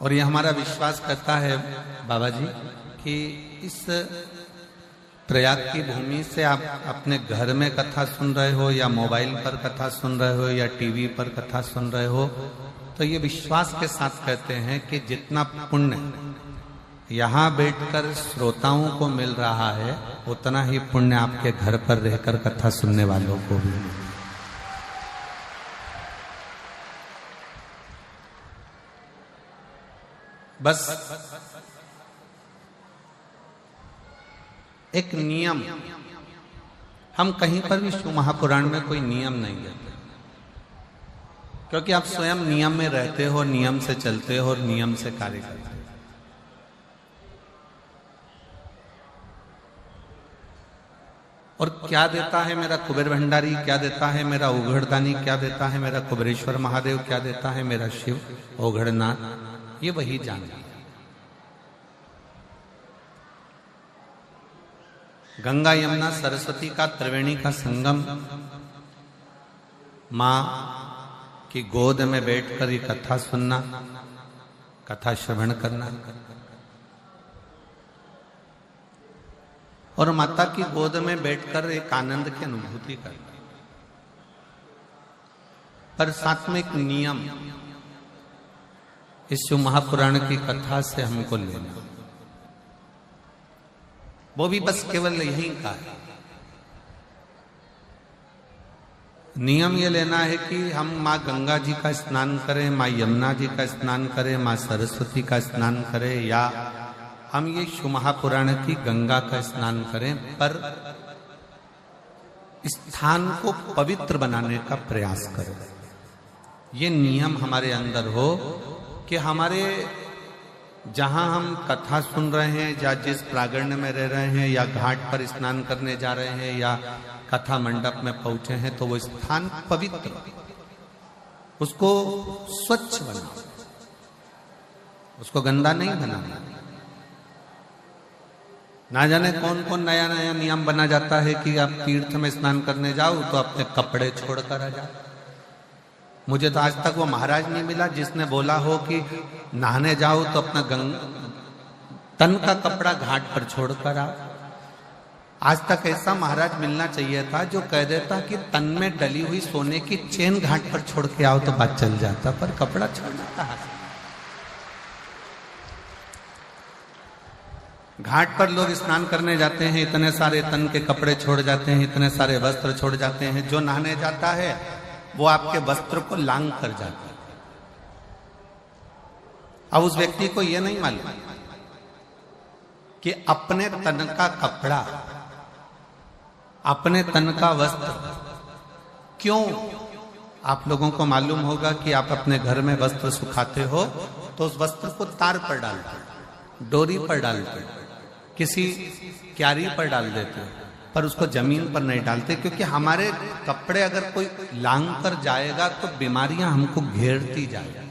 और ये हमारा विश्वास करता है बाबा जी कि इस प्रयाग की भूमि से आप अपने घर में कथा सुन रहे हो या मोबाइल पर कथा सुन रहे हो या टीवी पर कथा सुन रहे हो, तो ये विश्वास के साथ कहते हैं कि जितना पुण्य यहाँ बैठकर श्रोताओं को मिल रहा है उतना ही पुण्य आपके घर पर रहकर कथा सुनने वालों को भी मिले। बस एक नियम, हम कहीं पर भी शिव महापुराण में कोई नियम नहीं देते, क्योंकि आप स्वयं नियम में रहते हो, नियम से चलते हो और नियम से कार्य करते हो। और क्या देता है मेरा कुबेर भंडारी, क्या देता है मेरा उघड़दानी, क्या देता है मेरा कुबेरेश्वर महादेव, क्या देता है मेरा शिव ओघड़नाथ, ये वही जानता है। गंगा यमुना सरस्वती का त्रिवेणी का संगम, माँ की गोद में बैठकर ये कथा सुनना, कथा श्रवण करना, और माता की गोद में बैठकर एक आनंद की अनुभूति करना। पर साथ में एक नियम इस शिव महापुराण की कथा से हमको लेना, वो भी बस केवल यही का है। नियम ये लेना है कि हम माँ गंगा जी का स्नान करें, माँ यमुना जी का स्नान करें, माँ सरस्वती का स्नान करें, या हम ये शिव महापुराण की गंगा का स्नान करें, पर स्थान को पवित्र बनाने का प्रयास करें। ये नियम हमारे अंदर हो कि हमारे जहां हम कथा सुन रहे हैं या जिस प्रांगण में रह रहे हैं या घाट पर स्नान करने जा रहे हैं या कथा मंडप में पहुंचे हैं, तो वो स्थान पवित्र, उसको स्वच्छ बनाओ, उसको गंदा नहीं बनाना। ना जाने कौन कौन नया नया नियम बना जाता है कि आप तीर्थ में स्नान करने जाओ तो अपने कपड़े छोड़कर आ जाओ। मुझे तो आज तक वो महाराज नहीं मिला जिसने बोला हो कि नहाने जाओ तो अपना तन का कपड़ा घाट पर छोड़कर आओ। आज तक ऐसा महाराज मिलना चाहिए था जो कह देता कि तन में डली हुई सोने की चेन घाट पर छोड़ के आओ तो बात चल जाता, पर कपड़ा छोड़ना कहाँ से। घाट पर लोग स्नान करने जाते हैं, इतने सारे तन के कपड़े छोड़ जाते हैं, इतने सारे वस्त्र छोड़ जाते हैं। जो नहाने जाता है वो आपके वस्त्र को लांग कर जाता है। अब उस व्यक्ति को यह नहीं मालूम कि अपने तन का कपड़ा, अपने तन का वस्त्र क्यों। आप लोगों को मालूम होगा कि आप अपने घर में वस्त्र सुखाते हो तो उस वस्त्र को तार पर डालते, डोरी पर डालते, किसी क्यारी पर डाल देते, पर उसको जमीन पर नहीं डालते, क्योंकि हमारे कपड़े अगर कोई लांग कर जाएगा तो बीमारियां हमको घेरती जाएगी।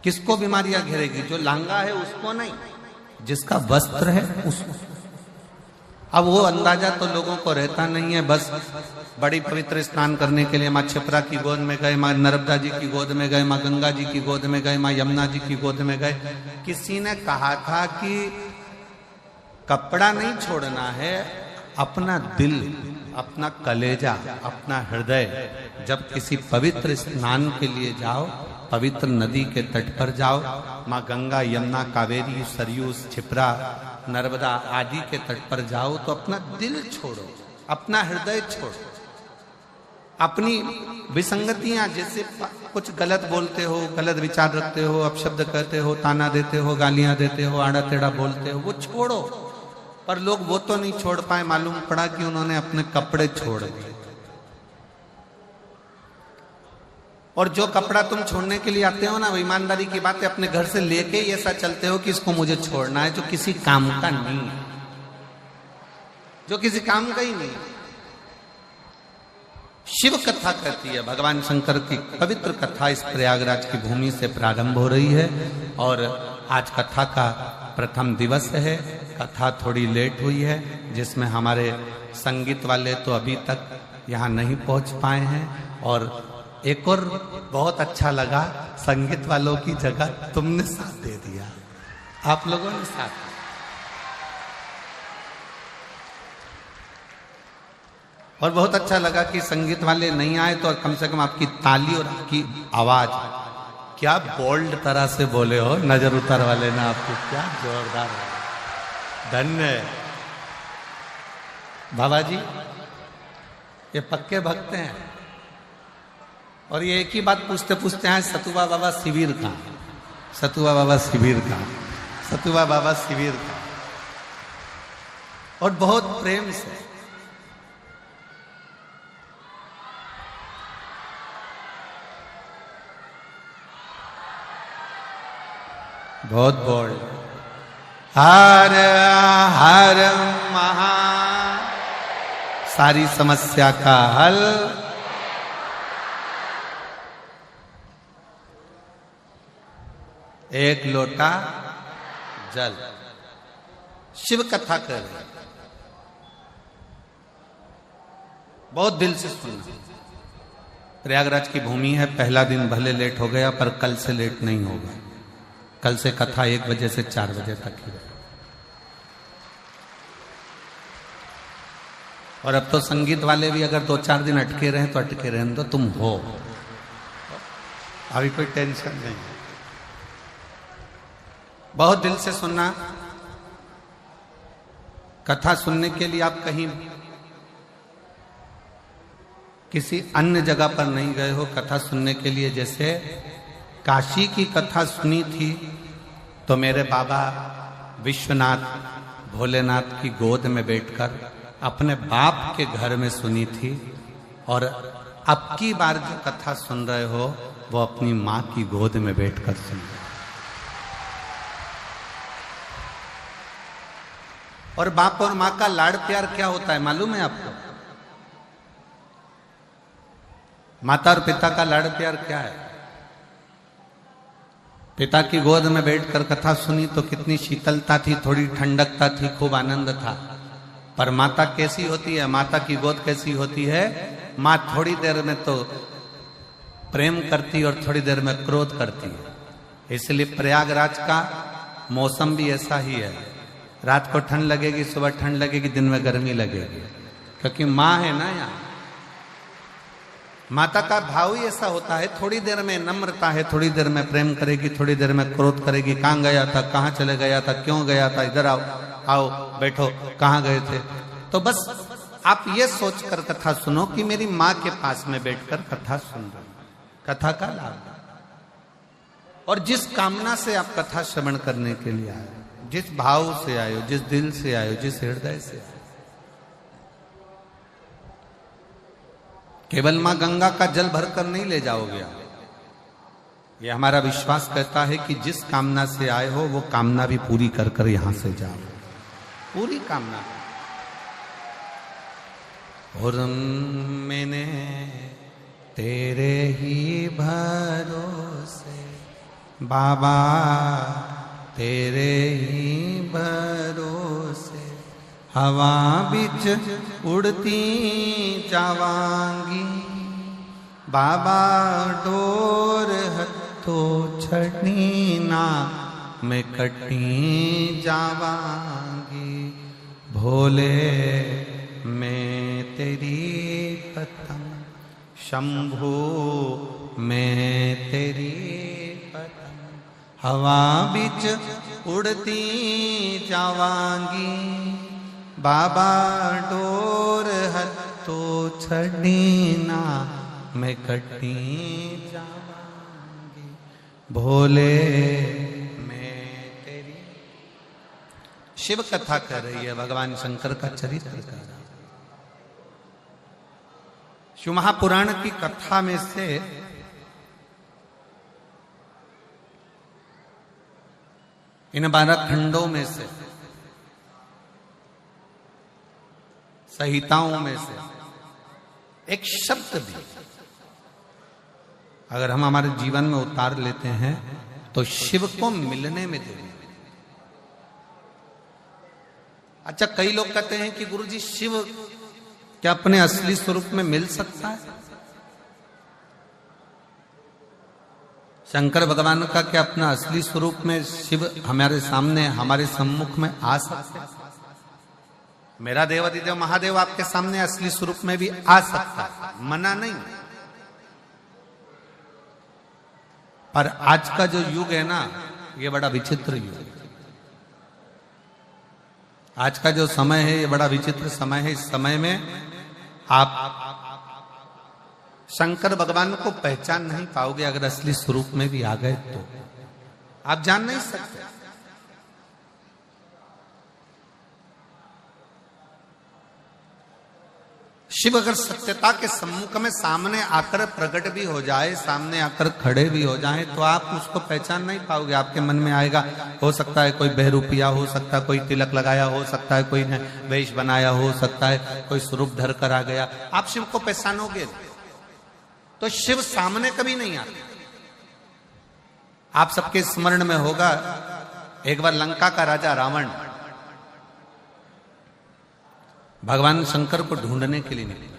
किसको बीमारियां घेरेगी? जो लांगा है उसको नहीं, जिसका वस्त्र है उसको। अब वो अंदाजा तो लोगों को रहता नहीं है। बस बड़ी पवित्र स्नान करने के लिए माँ छिपरा की गोद में गए, माँ नर्मदा जी की गोद में गए, माँ गंगा जी की गोद में गए, माँ यमुना जी की गोद में गए। किसी ने कहा था कि कपड़ा नहीं छोड़ना है, अपना दिल, अपना कलेजा, अपना हृदय। जब किसी पवित्र स्नान के लिए जाओ, पवित्र नदी के तट पर जाओ, माँ गंगा, यमुना, कावेरी, सरयू, छिपरा, नर्मदा आदि के तट पर जाओ, तो अपना दिल छोड़ो, अपना हृदय छोड़ो। अपनी विसंगतियां, जैसे कुछ गलत बोलते हो, गलत विचार रखते हो, अपशब्द कहते हो, ताना देते हो, गालियां देते हो, आड़ा टेढ़ा बोलते हो, वो छोड़ो। पर लोग वो तो नहीं छोड़ पाए। मालूम पड़ा कि उन्होंने अपने कपड़े छोड़ दिए। और जो कपड़ा तुम छोड़ने के लिए आते हो ना, वो ईमानदारी की बात है, अपने घर से लेके ही ऐसा चलते हो कि इसको मुझे छोड़ना है, जो किसी काम का नहीं है, जो किसी काम का ही नहीं। शिव कथा कहती है, भगवान शंकर की पवित्र कथा इस प्रयागराज की भूमि से प्रारंभ हो रही है। और आज कथा का प्रथम दिवस है। कथा थोड़ी लेट हुई है, जिसमें हमारे संगीत वाले तो अभी तक यहाँ नहीं पहुँच पाए हैं, और एक और बहुत अच्छा लगा, संगीत वालों की जगह तुमने साथ दे दिया, आप लोगों ने साथ दिया। और बहुत अच्छा लगा कि संगीत वाले नहीं आए तो कम से कम आपकी ताली और आपकी आवाज, क्या बोल्ड तरह से बोले हो, नजर उतार वाले ना आपको, क्या जोरदार है, धन्य है। बाबा जी ये पक्के भक्त हैं और ये एक ही बात पूछते पूछते हैं, सतुबा बाबा शिविर का, सतुबा बाबा शिविर का, सतुबा बाबा शिविर का, और बहुत प्रेम से। बहुत बोल हर हर महा, सारी समस्या का हल, एक लोटा जल। शिव कथा कर रहे, बहुत दिल से सुनना। प्रयागराज की भूमि है, पहला दिन भले लेट हो गया पर कल से लेट नहीं होगा। कल से कथा 1 बजे से 4 बजे तक ही। और अब तो संगीत वाले भी अगर 2-4 दिन अटके रहे तो अटके रहने दो, तुम हो, अभी कोई टेंशन नहीं। बहुत दिल से सुनना। कथा सुनने के लिए आप कहीं किसी अन्य जगह पर नहीं गए हो कथा सुनने के लिए। जैसे काशी की कथा सुनी थी तो मेरे बाबा विश्वनाथ भोलेनाथ की गोद में बैठकर अपने बाप के घर में सुनी थी, और अब की बार जो कथा सुन रहे हो वो अपनी माँ की गोद में बैठकर सुन रहे हो। और बाप और माँ का लाड़ प्यार क्या होता है मालूम है आपको? माता और पिता का लाड़ प्यार क्या है? पिता की गोद में बैठकर कथा सुनी तो कितनी शीतलता थी, थोड़ी ठंडकता थी, खूब आनंद था। पर माता कैसी होती है, माता की गोद कैसी होती है? माँ थोड़ी देर में तो प्रेम करती और थोड़ी देर में क्रोध करती है। इसलिए प्रयागराज का मौसम भी ऐसा ही है, रात को ठंड लगेगी, सुबह ठंड लगेगी, दिन में गर्मी लगेगी, क्योंकि माँ है ना यहाँ। माता का भाव ही ऐसा होता है, थोड़ी देर में नम्रता है, थोड़ी देर में प्रेम करेगी, थोड़ी देर में क्रोध करेगी। कहाँ गया था, कहाँ चले गया था, क्यों गया था, इधर आओ, आओ बैठो, कहाँ गए थे। तो बस आप ये सोचकर कथा सुनो कि मेरी माँ के पास में बैठकर कथा सुन रहे, कथा का लाभ। और जिस कामना से आप कथा श्रवण करने के लिए आए, जिस भाव से आए हो, जिस दिल से आए हो, जिस हृदय से आए, केवल मां गंगा का जल भरकर नहीं ले जाओगे। ये हमारा विश्वास कहता है कि जिस कामना से आए हो वो कामना भी पूरी कर कर यहां से जाओ, पूरी कामना। और मैंने तेरे ही भरोसे बाबा, तेरे ही भरोसे हवा बिच उड़ती जावांगी बाबा, डोर हथो छड़ी ना मैं कटी जावांगी। भोले मैं तेरी पतंग, शंभू मैं तेरी पतंग, हवा बिच उड़ती जावांगी बाबा, डोर हथो छड़ी ना मैं कटी जावांगी। भोले मैं तेरी। शिव कथा कर रही है, भगवान शंकर का चरित्र कर रहा है। शिव महापुराण की कथा में से इन 12 खंडों में से, संहिताओं में से एक शब्द भी अगर हम हमारे जीवन में उतार लेते हैं तो शिव को मिलने में देरी। अच्छा, कई लोग कहते हैं कि गुरुजी शिव क्या अपने असली स्वरूप में मिल सकता है? शंकर भगवान का क्या अपना असली स्वरूप में शिव हमारे सामने हमारे सम्मुख में आ सकते हैं? मेरा देवाधिदेव महादेव आपके सामने असली स्वरूप में भी आ सकता है, मना नहीं। पर आज का जो युग है ना, ये बड़ा विचित्र युग है। आज का जो समय है ये बड़ा विचित्र समय है। इस समय में आप शंकर भगवान को पहचान नहीं पाओगे। अगर असली स्वरूप में भी आ गए तो आप जान नहीं सकते। शिव अगर सत्यता के सम्मुख में सामने आकर प्रकट भी हो जाए, सामने आकर खड़े भी हो जाए, तो आप उसको पहचान नहीं पाओगे। आपके मन में आएगा, हो सकता है कोई बहरूपिया, हो सकता है कोई तिलक लगाया, हो सकता है कोई ने वेश बनाया, हो सकता है कोई स्वरूप धर कर आ गया। आप शिव को पहचानोगे तो शिव सामने कभी नहीं आते। आप सबके स्मरण में होगा, एक बार लंका का राजा रावण भगवान शंकर को ढूंढने के लिए निकले।